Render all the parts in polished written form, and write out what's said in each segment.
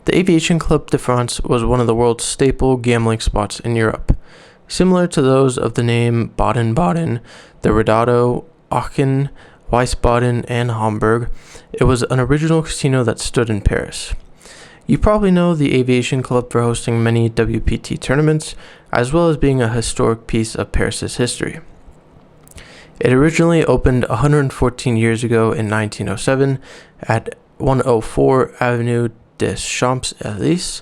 The Aviation Club de France was one of the world's staple gambling spots in Europe. Similar to those of the name Baden-Baden, the Redondo, Aachen, Wiesbaden, and Hamburg, it was an original casino that stood in Paris. You probably know the Aviation Club for hosting many WPT tournaments, as well as being a historic piece of Paris's history. It originally opened 114 years ago in 1907 at 104 Avenue des Champs Elysées.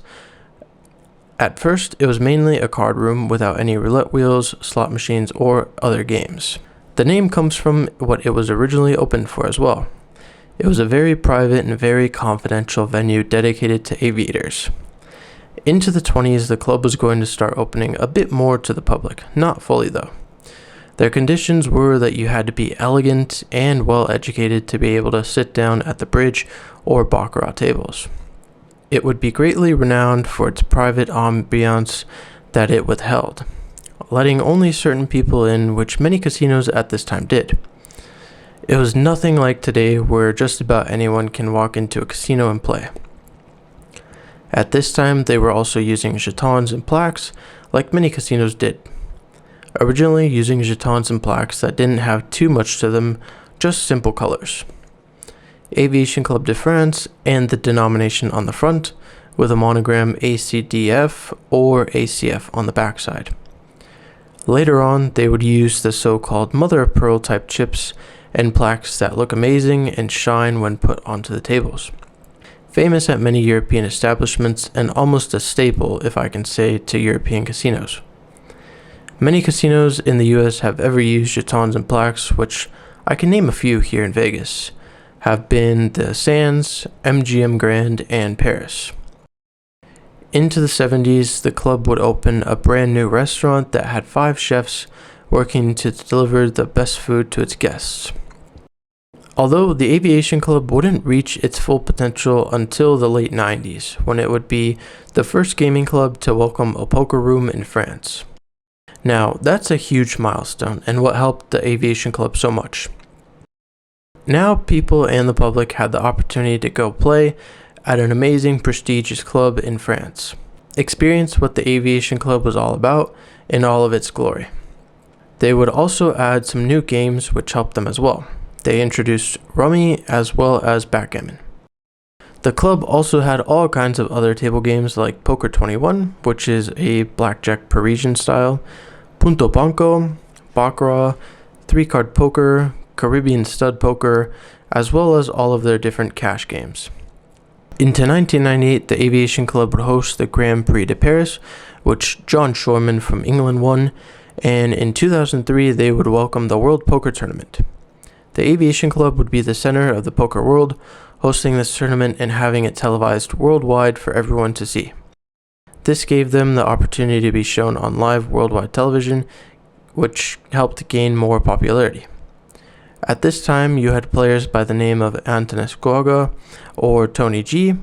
At first, it was mainly a card room without any roulette wheels, slot machines, or other games. The name comes from what it was originally opened for as well. It was a very private and very confidential venue dedicated to aviators. Into the 20s, the club was going to start opening a bit more to the public, not fully though. Their conditions were that you had to be elegant and well educated to be able to sit down at the bridge or baccarat tables. It would be greatly renowned for its private ambiance that it withheld, letting only certain people in, which many casinos at this time did. It was nothing like today where just about anyone can walk into a casino and play. At this time, they were also using jetons and plaques, like many casinos did. Originally using jetons and plaques that didn't have too much to them, just simple colors. Aviation Club de France and the denomination on the front, with a monogram ACDF or ACF on the backside. Later on, they would use the so-called mother-of-pearl type chips and plaques that look amazing and shine when put onto the tables. Famous at many European establishments and almost a staple, if I can say, to European casinos. Many casinos in the US have ever used jetons and plaques, which I can name a few here in Vegas, have been the Sands, MGM Grand, and Paris. Into the 70s, the club would open a brand new restaurant that had 5 chefs working to deliver the best food to its guests. Although the Aviation Club wouldn't reach its full potential until the late 90s, when it would be the first gaming club to welcome a poker room in France. Now, that's a huge milestone and what helped the Aviation Club so much. Now people and the public had the opportunity to go play at an amazing prestigious club in France. Experience what the Aviation Club was all about in all of its glory. They would also add some new games which helped them as well. They introduced rummy as well as backgammon. The club also had all kinds of other table games like Poker 21, which is a blackjack Parisian style, Punto Banco, Baccarat, 3-card poker, Caribbean stud poker, as well as all of their different cash games. Into 1998, the Aviation Club would host the Grand Prix de Paris, which John Shorman from England won, and in 2003 they would welcome the World Poker Tournament. The Aviation Club would be the center of the poker world, hosting this tournament and having it televised worldwide for everyone to see. This gave them the opportunity to be shown on live worldwide television, which helped gain more popularity. At this time, you had players by the name of Antonis Goga or Tony G,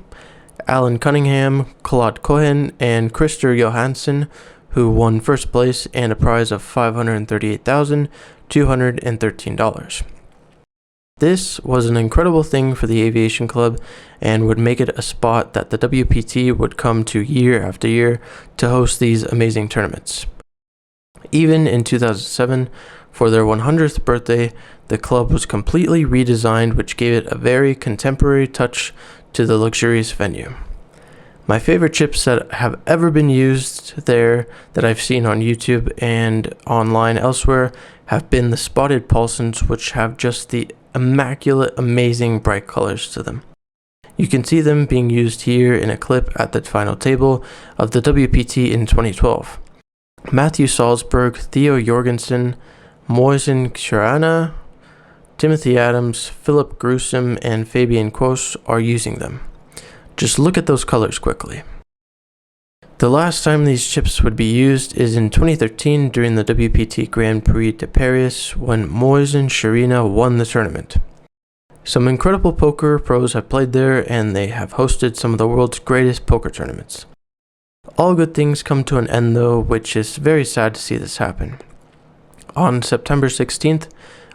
Alan Cunningham, Claude Cohen, and Christer Johansson, who won first place and a prize of $538,213. This was an incredible thing for the Aviation Club and would make it a spot that the WPT would come to year after year to host these amazing tournaments. Even in 2007, for their 100th birthday, the club was completely redesigned, which gave it a very contemporary touch to the luxurious venue. My favorite chips that have ever been used there that I've seen on YouTube and online elsewhere have been the spotted Paulsons, which have just the immaculate, amazing bright colors to them. You can see them being used here in a clip at the final table of the WPT in 2012. Matthew Salzberg, Theo Jorgensen, Moisen Sharana, Timothy Adams, Philip Grusom, and Fabian Quos are using them. Just look at those colors quickly. The last time these chips would be used is in 2013 during the WPT Grand Prix de Paris when Moisen Sharina won the tournament. Some incredible poker pros have played there and they have hosted some of the world's greatest poker tournaments. All good things come to an end though, which is very sad to see this happen. On September 16th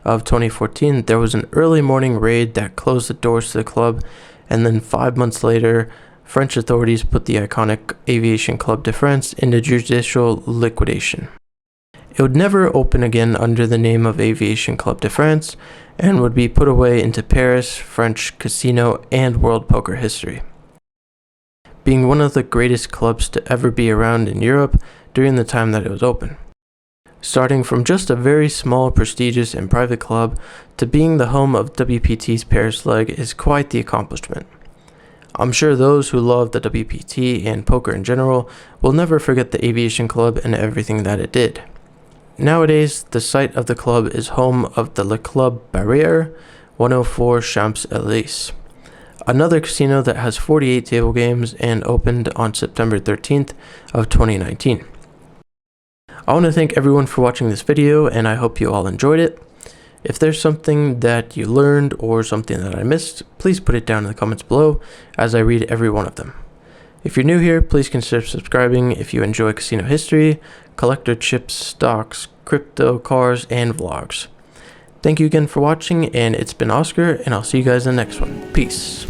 of 2014, there was an early morning raid that closed the doors to the club, and then 5 months later, French authorities put the iconic Aviation Club de France into judicial liquidation. It would never open again under the name of Aviation Club de France and would be put away into Paris, French casino, and world poker history. Being one of the greatest clubs to ever be around in Europe during the time that it was open. Starting from just a very small, prestigious, and private club to being the home of WPT's Paris leg is quite the accomplishment. I'm sure those who love the WPT and poker in general will never forget the Aviation Club and everything that it did. Nowadays, the site of the club is home of the Club Barriere, 104 Champs Elysées, another casino that has 48 table games and opened on September 13th of 2019. I want to thank everyone for watching this video, and I hope you all enjoyed it. If there's something that you learned or something that I missed, please put it down in the comments below as I read every one of them. If you're new here, please consider subscribing if you enjoy casino history, collector chips, stocks, crypto, cars, and vlogs. Thank you again for watching, and it's been Oscar, and I'll see you guys in the next one. Peace.